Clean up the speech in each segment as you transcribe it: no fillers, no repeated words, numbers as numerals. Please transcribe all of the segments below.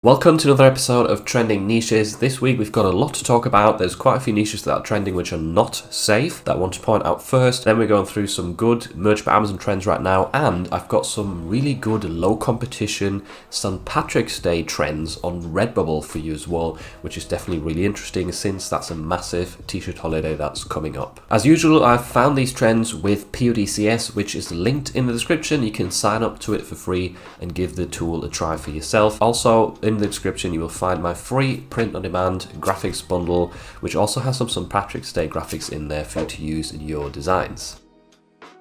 Welcome to another episode of Trending Niches. This week we've got a lot to talk about. There's quite a few niches that are trending which are not safe that I want to point out first. Then we're going through some good merch by Amazon trends right now, and I've got some really good low competition St. Patrick's Day trends on Redbubble for you as well, which is definitely really interesting since that's a massive t-shirt holiday that's coming up. As usual, I've found these trends with PODCS, which is linked in the description. You can sign up to it for free and give the tool a try for yourself. Also, in the description you will find my free print-on-demand graphics bundle, which also has some St. Patrick's Day graphics in there for you to use in your designs.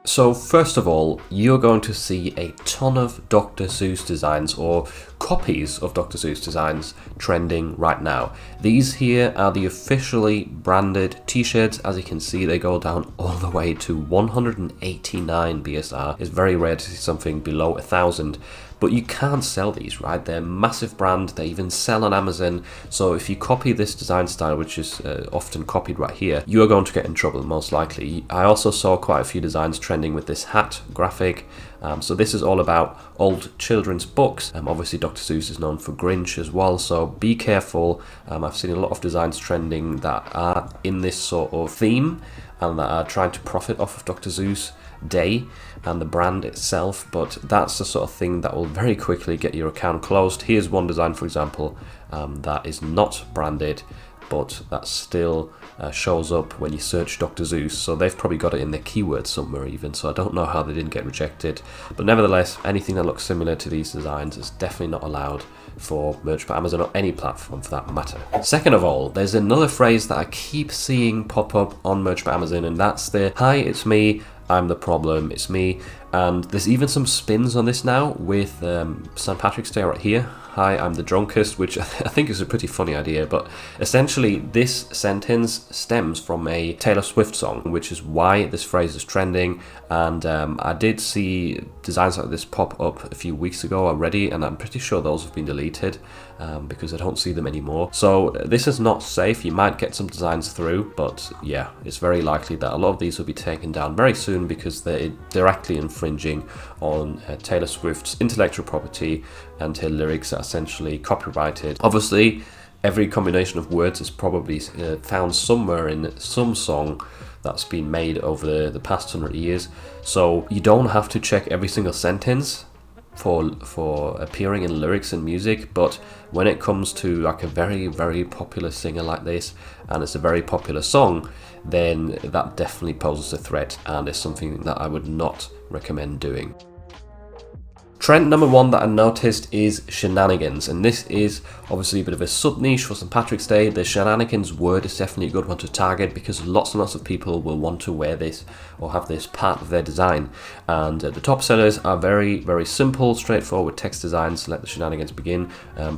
So first of all, you're going to see a ton of Dr. Seuss designs or copies of Dr. Seuss designs trending right now. These here are the officially branded t-shirts. As you can see, they go down all the way to 189 BSR. It's very rare to see something below 1,000. But you can't sell these, right? They're a massive brand. They even sell on Amazon. So if you copy this design style, which is often copied right here, you are going to get in trouble, most likely. I also saw quite a few designs trending with this hat graphic. So this is all about old children's books. Obviously, Dr. Seuss is known for Grinch as well, so be careful. I've seen a lot of designs trending that are in this sort of theme and that are trying to profit off of Dr. Seuss Day and the brand itself, but that's the sort of thing that will very quickly get your account closed. Here's one design, for example, that is not branded, but that still shows up when you search Dr. Seuss, so they've probably got it in their keywords somewhere even, so I don't know how they didn't get rejected. But nevertheless, anything that looks similar to these designs is definitely not allowed for merch by Amazon or any platform for that matter. Second of all, there's another phrase that I keep seeing pop up on merch by Amazon, and that's the "Hi, it's me, I'm the problem, it's me." And there's even some spins on this now with St. Patrick's Day right here. "Hi, I'm the drunkest," which I think is a pretty funny idea, but essentially this sentence stems from a Taylor Swift song, which is why this phrase is trending. And I did see designs like this pop up a few weeks ago already, and I'm pretty sure those have been deleted because I don't see them anymore. So this is not safe. You might get some designs through, but yeah, it's very likely that a lot of these will be taken down very soon because they're directly infringing on Taylor Swift's intellectual property, and her lyrics are essentially copyrighted. Obviously, every combination of words is probably found somewhere in some song that's been made over the past 100 years, so you don't have to check every single sentence for appearing in lyrics and music. But when it comes to like a very, very popular singer like this, and it's a very popular song, then that definitely poses a threat, and is something that I would not recommend doing. Trend number one that I noticed is shenanigans, and this is obviously a bit of a sub-niche for St. Patrick's Day. The shenanigans word is definitely a good one to target because lots and lots of people will want to wear this or have this part of their design. And the top sellers are very, very simple, straightforward text designs. Let the shenanigans begin.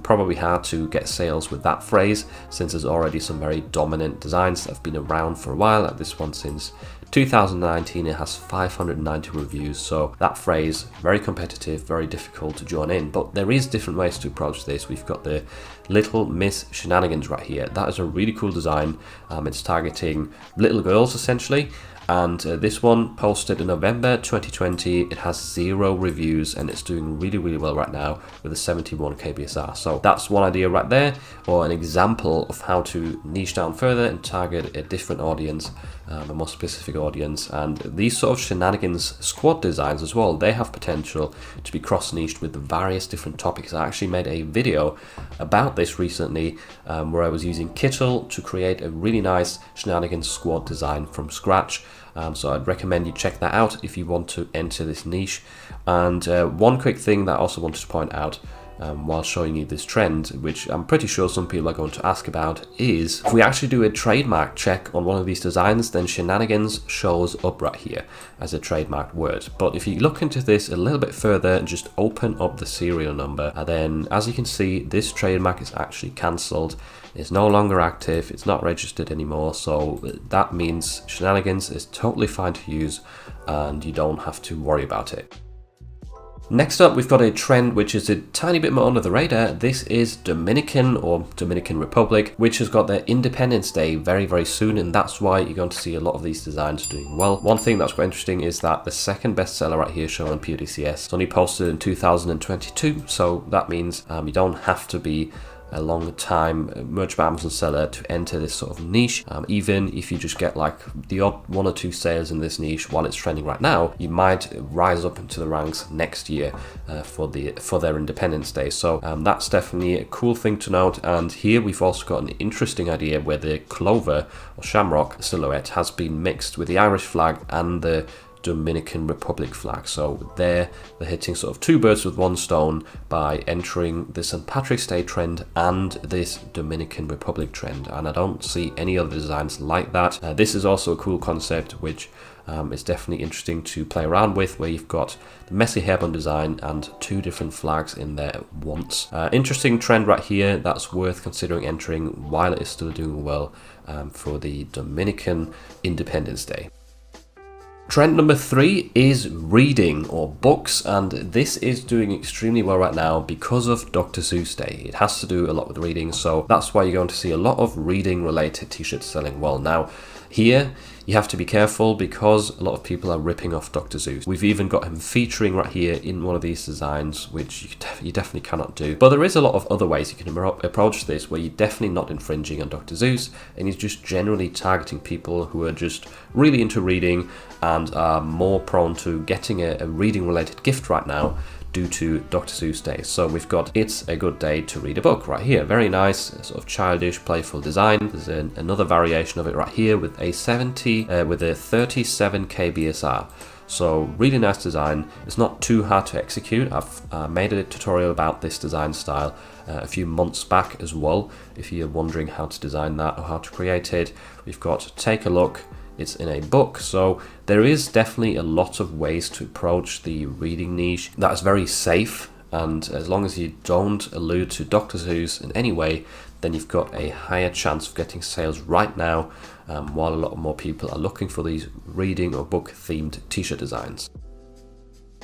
Probably hard to get sales with that phrase since there's already some very dominant designs that have been around for a while, like this one since 2019. It has 590 reviews, so that phrase, very competitive, very difficult to join in. But there is different ways to approach this. We've got the Little Miss Shenanigans right here. That is a really cool design. It's targeting little girls essentially. And this one posted in November 2020. It has 0 reviews and it's doing really, really well right now with a 71 KBSR. So that's one idea right there, or an example of how to niche down further and target a different audience, a more specific audience. And these sort of shenanigans squad designs as well, they have potential to be cross-niched with various different topics. I actually made a video about this recently where I was using Kittle to create a really nice shenanigans squad design from scratch. So I'd recommend you check that out if you want to enter this niche. And one quick thing that I also wanted to point out while showing you this trend, which I'm pretty sure some people are going to ask about, is if we actually do a trademark check on one of these designs, then shenanigans shows up right here as a trademarked word. But if you look into this a little bit further and just open up the serial number, and then as you can see, this trademark is actually cancelled. It's no longer active, it's not registered anymore, so that means shenanigans is totally fine to use and you don't have to worry about it. Next up, we've got a trend which is a tiny bit more under the radar. This is Dominican or Dominican Republic, which has got their Independence Day very, very soon, and that's why you're going to see a lot of these designs doing well. One thing that's quite interesting is that the second bestseller right here shown on PewDCS is only posted in 2022, so that means you don't have to be a long time merch by Amazon seller to enter this sort of niche. Even if you just get like the odd 1 or 2 sales in this niche while it's trending right now, you might rise up into the ranks next year for their Independence Day. So that's definitely a cool thing to note. And here we've also got an interesting idea where the clover or shamrock silhouette has been mixed with the Irish flag and the Dominican Republic flag. So they're hitting sort of 2 birds with 1 stone by entering the St. Patrick's Day trend and this Dominican Republic trend, and I don't see any other designs like that. This is also a cool concept which is definitely interesting to play around with, where you've got the messy hairband design and 2 different flags in there once. Interesting trend right here that's worth considering entering while it is still doing well for the Dominican Independence Day. Trend number 3 is reading or books, and this is doing extremely well right now because of Dr. Seuss Day. It has to do a lot with reading, so that's why you're going to see a lot of reading related t-shirts selling well. Now here you have to be careful because a lot of people are ripping off Dr. Seuss. We've even got him featuring right here in one of these designs, which you definitely cannot do. But there is a lot of other ways you can approach this where you're definitely not infringing on Dr. Seuss, and he's just generally targeting people who are just really into reading and are more prone to getting a reading related gift right now due to Dr. Seuss Day. So we've got It's a Good Day to Read a Book right here. Very nice, sort of childish, playful design. There's another variation of it right here with a 37 kbsr. So really nice design. It's not too hard to execute. I've made a tutorial about this design style a few months back as well. If you're wondering how to design that or how to create it, we've got Take a Look. It's in a book, so there is definitely a lot of ways to approach the reading niche that is very safe, and as long as you don't allude to Dr. Seuss in any way, then you've got a higher chance of getting sales right now, while a lot more people are looking for these reading or book themed t-shirt designs.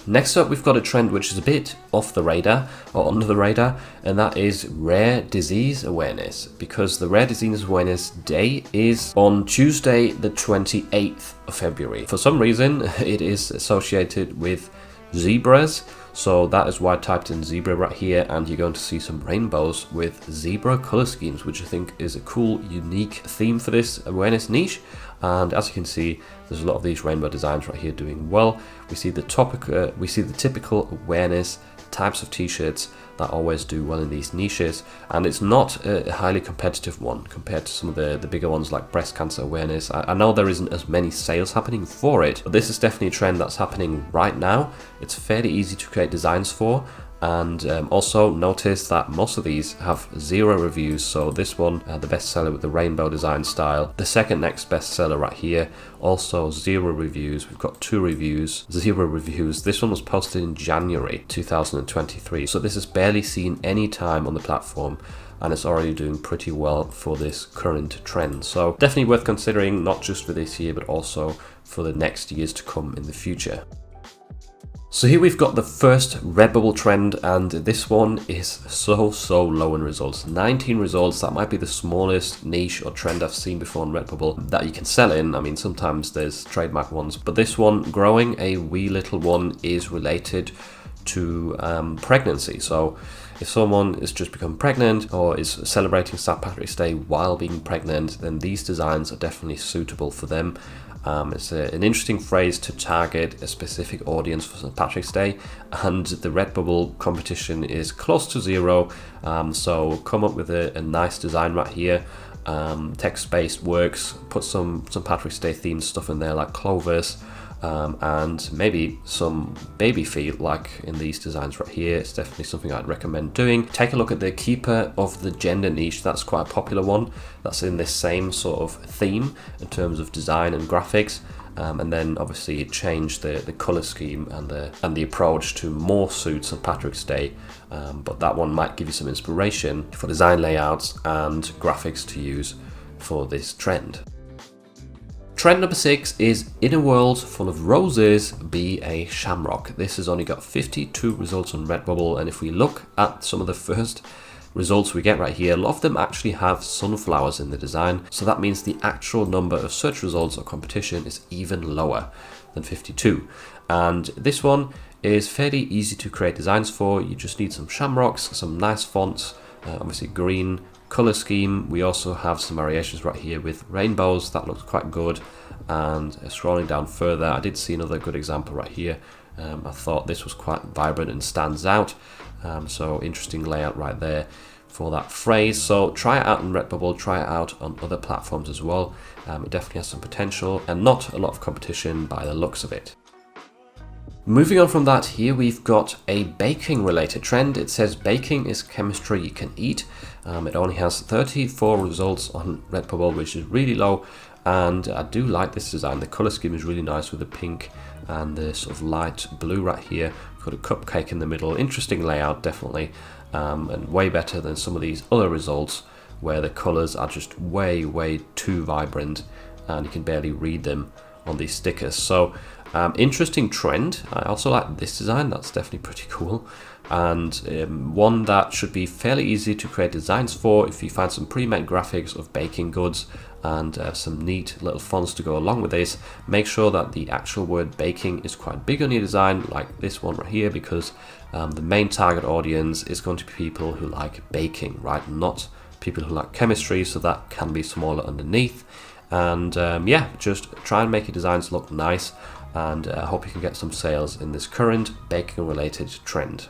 Next up, we've got a trend which is a bit off the radar or under the radar, and that is rare disease awareness, because the Rare Disease Awareness Day is on Tuesday the 28th of February. For some reason it is associated with zebras, so that is why I typed in zebra right here, and you're going to see some rainbows with zebra color schemes, which I think is a cool, unique theme for this awareness niche. And as you can see, there's a lot of these rainbow designs right here doing well. We see the typical awareness types of t-shirts that always do well in these niches, and it's not a highly competitive one compared to some of the bigger ones like breast cancer awareness. I know there isn't as many sales happening for it, but this is definitely a trend that's happening right now. It's fairly easy to create designs for, and also notice that most of these have 0 reviews. So this one, the bestseller with the rainbow design style, the second next bestseller right here, also 0 reviews. We've got 2 reviews, 0 reviews. This one was posted in January 2023, so this has barely seen any time on the platform, and it's already doing pretty well for this current trend. So definitely worth considering, not just for this year but also for the next years to come in the future. So here we've got the first Redbubble trend, and this one is so low in results. 19 results. That might be the smallest niche or trend I've seen before on Redbubble that you can sell in. I mean, sometimes there's trademark ones, but this one, growing a wee little one, is related to pregnancy. So if someone has just become pregnant or is celebrating St. Patrick's Day while being pregnant, then these designs are definitely suitable for them. It's an interesting phrase to target a specific audience for St. Patrick's Day, and the Redbubble competition is close to 0, so come up with a nice design right here. Text-based works, put some St. Patrick's Day themed stuff in there like clovers, and maybe some baby feet like in these designs right here. It's definitely something I'd recommend doing. Take a look at the Keeper of the Gender niche. That's quite a popular one. That's in this same sort of theme in terms of design and graphics. And then obviously change the color scheme and the approach to more suit St. Patrick's Day, but that one might give you some inspiration for design layouts and graphics to use for this trend. Trend number 6 is in a world full of roses, be a shamrock. This has only got 52 results on Redbubble, and if we look at some of the first results we get right here, a lot of them actually have sunflowers in the design, so that means the actual number of search results or competition is even lower than 52. And this one is fairly easy to create designs for. You just need some shamrocks, some nice fonts, obviously green color scheme. We also have some variations right here with rainbows. That looks quite good. And scrolling down further, I did see another good example right here. I thought this was quite vibrant and stands out. So interesting layout right there for that phrase. So try it out on Redbubble, try it out on other platforms as well. It definitely has some potential and not a lot of competition by the looks of it. Moving on from that, here we've got a baking related trend. It says baking is chemistry you can eat. It only has 34 results on Redbubble, which is really low. And I do like this design. The color scheme is really nice with the pink and the sort of light blue right here. Got a cupcake in the middle. Interesting layout, definitely. And way better than some of these other results where the colors are just way too vibrant and you can barely read them on these stickers. So interesting trend. I also like this design. That's definitely pretty cool, and one that should be fairly easy to create designs for if you find some pre-made graphics of baking goods and some neat little fonts to go along with this. Make sure that the actual word baking is quite big on your design, like this one right here, because the main target audience is going to be people who like baking, right? Not people who like chemistry, so that can be smaller underneath. And yeah, just try and make your designs look nice, and I hope you can get some sales in this current baking related trend.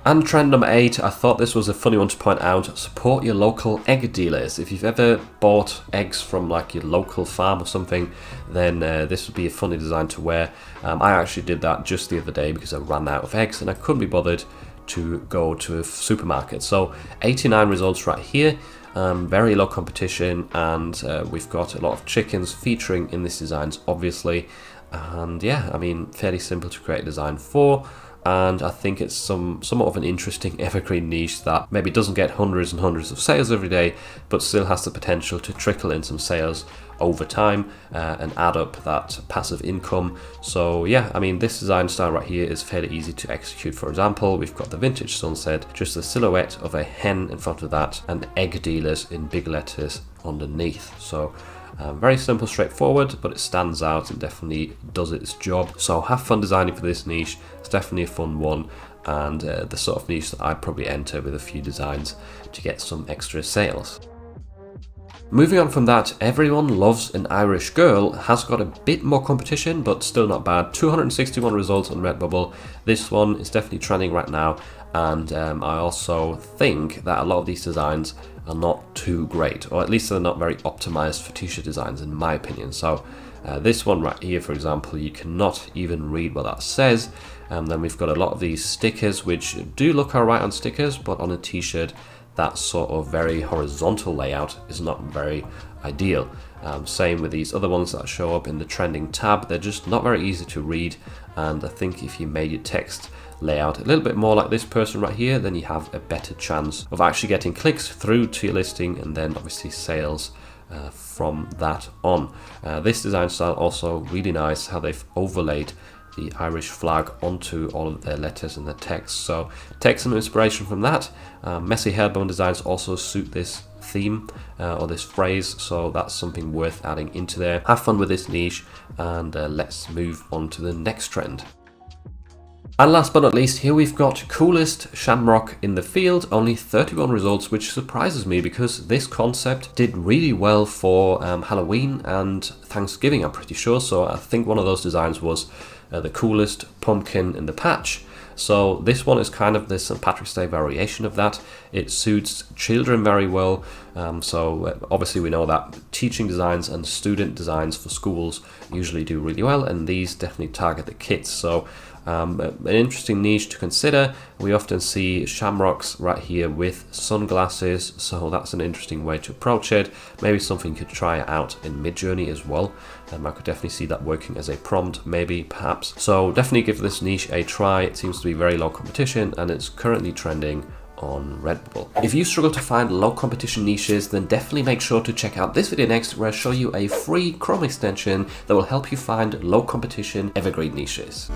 And trend number 8, I thought this was a funny one to point out. Support your local egg dealers. If you've ever bought eggs from like your local farm or something, then this would be a funny design to wear. I actually did that just the other day because I ran out of eggs and I couldn't be bothered to go to a supermarket. So 89 results right here. Very low competition, and we've got a lot of chickens featuring in these designs, obviously. And yeah, I mean, fairly simple to create a design for. And I think it's somewhat of an interesting evergreen niche that maybe doesn't get hundreds and hundreds of sales every day, but still has the potential to trickle in some sales over time and add up that passive income. So yeah, I mean, this design style right here is fairly easy to execute. For example, we've got the vintage sunset, just a silhouette of a hen in front of that, and egg dealers in big letters underneath. So very simple, straightforward, but it stands out and definitely does its job. So have fun designing for this niche. It's definitely a fun one, and the sort of niche that I'd probably enter with a few designs to get some extra sales. Moving on from that, Everyone Loves an Irish Girl has got a bit more competition, but still not bad. 261 results on Redbubble. This one is definitely trending right now, and I also think that a lot of these designs are not too great, or at least they're not very optimized for t-shirt designs in my opinion. So this one right here, for example, you cannot even read what that says. And then we've got a lot of these stickers which do look alright on stickers, but on a t-shirt that sort of very horizontal layout is not very ideal. Same with these other ones that show up in the trending tab. They're just not very easy to read, and I think if you made your text layout a little bit more like this person right here, then you have a better chance of actually getting clicks through to your listing, and then obviously sales from that on. This design style also really nice, how they've overlaid the Irish flag onto all of their letters and their text. So take some inspiration from that. Messy hairbone designs also suit this theme or this phrase, so that's something worth adding into there. Have fun with this niche, and let's move on to the next trend. And last but not least, here we've got coolest shamrock in the field, only 31 results, which surprises me because this concept did really well for Halloween and Thanksgiving, I'm pretty sure. So I think one of those designs was the coolest pumpkin in the patch. So this one is kind of the St. Patrick's Day variation of that. It suits children very well. So obviously we know that teaching designs and student designs for schools usually do really well, and these definitely target the kids. So an interesting niche to consider. We often see shamrocks right here with sunglasses, so that's an interesting way to approach it. Maybe something you could try out in Midjourney as well. I could definitely see that working as a prompt, maybe, perhaps. So definitely give this niche a try. It seems to be very low competition, and it's currently trending on Redbubble. If you struggle to find low competition niches, then definitely make sure to check out this video next, where I show you a free Chrome extension that will help you find low competition evergreen niches.